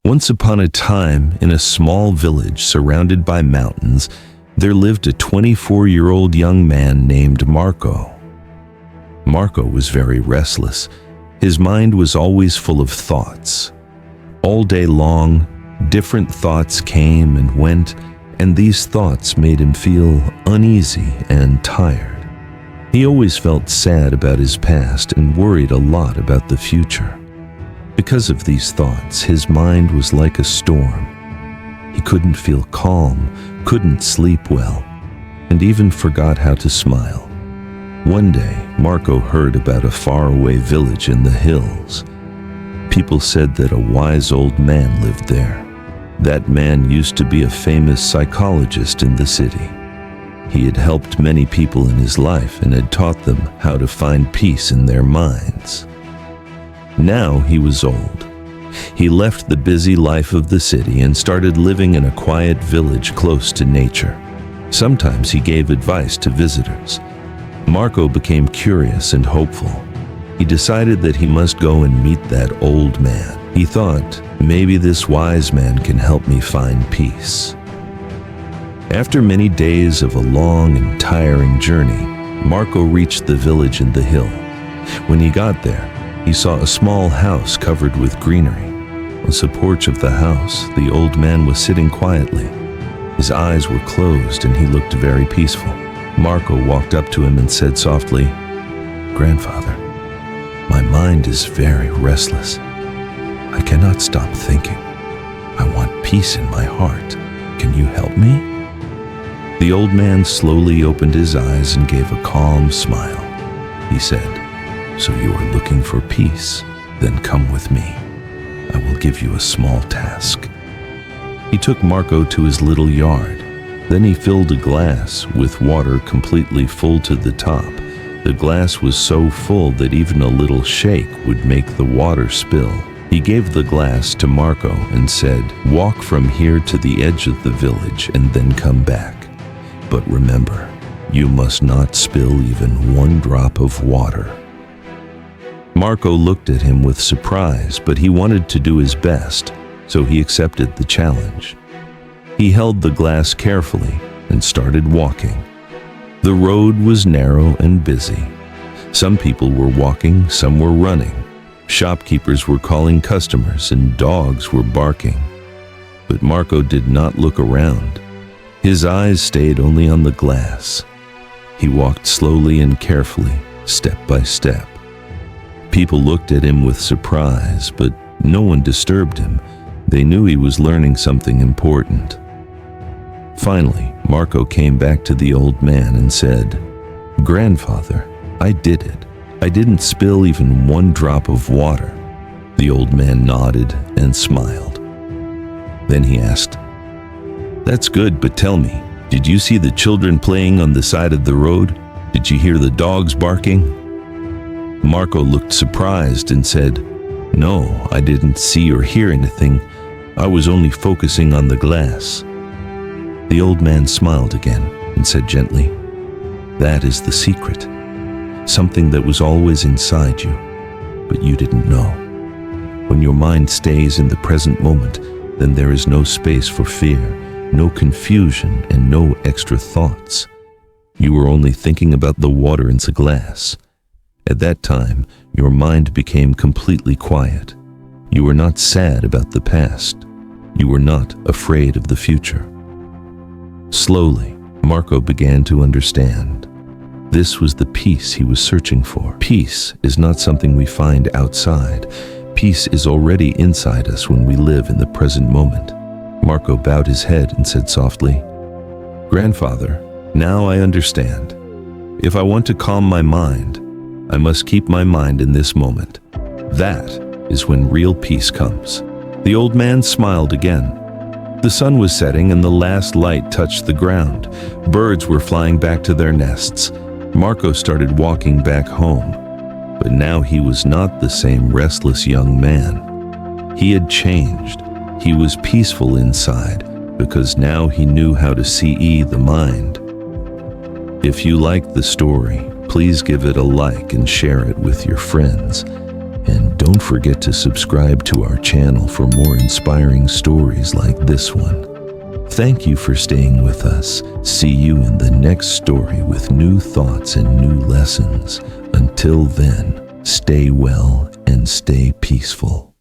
Once upon a time, in a small village surrounded by mountains, there lived a 24-year-old young man named Marco. Marco was very restless. His mind was always full of thoughts. All day long, different thoughts came and went, and these thoughts made him feel uneasy and tired. He always felt sad about his past and worried a lot about the future. Because of these thoughts, his mind was like a storm. He couldn't feel calm, couldn't sleep well, and even forgot how to smile. One day, Marco heard about a faraway village in the hills. People said that a wise old man lived there. That man used to be a famous psychologist in the city. He had helped many people in his life and had taught them how to find peace in their minds. Now he was old. He left the busy life of the city and started living in a quiet village close to nature. Sometimes he gave advice to visitors. Marco became curious and hopeful. He decided that he must go and meet that old man. He thought, maybe this wise man can help me find peace. After many days of a long and tiring journey, Marco reached the village in the hill. When he got there, he saw a small house covered with greenery. On the porch of the house, the old man was sitting quietly. His eyes were closed and he looked very peaceful. Marco walked up to him and said softly, "Grandfather, my mind is very restless. I cannot stop thinking. I want peace in my heart. Can you help me?" The old man slowly opened his eyes and gave a calm smile. He said, "So you are looking for peace? Then come with me. I will give you a small task." He took Marco to his little yard. Then he filled a glass with water completely full to the top. The glass was so full that even a little shake would make the water spill. He gave the glass to Marco and said, "Walk from here to the edge of the village and then come back. But remember, you must not spill even one drop of water." Marco looked at him with surprise, but he wanted to do his best, so he accepted the challenge. He held the glass carefully and started walking. The road was narrow and busy. Some people were walking, some were running. Shopkeepers were calling customers and dogs were barking. But Marco did not look around. His eyes stayed only on the glass. He walked slowly and carefully, step by step. People looked at him with surprise, but no one disturbed him. They knew he was learning something important. Finally, Marco came back to the old man and said, "Grandfather, I did it. I didn't spill even one drop of water." The old man nodded and smiled. Then he asked, "That's good, but tell me, did you see the children playing on the side of the road? Did you hear the dogs barking?" Marco looked surprised and said, "No, I didn't see or hear anything. I was only focusing on the glass." The old man smiled again and said gently, "That is the secret. Something that was always inside you, but you didn't know. When your mind stays in the present moment, then there is no space for fear, no confusion, and no extra thoughts. You were only thinking about the water in the glass. At that time, your mind became completely quiet. You were not sad about the past. You were not afraid of the future." Slowly, Marco began to understand. This was the peace he was searching for. Peace is not something we find outside. Peace is already inside us when we live in the present moment. Marco bowed his head and said softly, "Grandfather, now I understand. If I want to calm my mind, I must keep my mind in this moment. That is when real peace comes." The old man smiled again. The sun was setting and the last light touched the ground. Birds were flying back to their nests. Marco started walking back home. But now he was not the same restless young man. He had changed. He was peaceful inside because now he knew how to see the mind. If you liked the story, please give it a like and share it with your friends. And don't Don't forget to subscribe to our channel for more inspiring stories like this one. Thank you for staying with us. See you in the next story with new thoughts and new lessons. Until then, stay well and stay peaceful.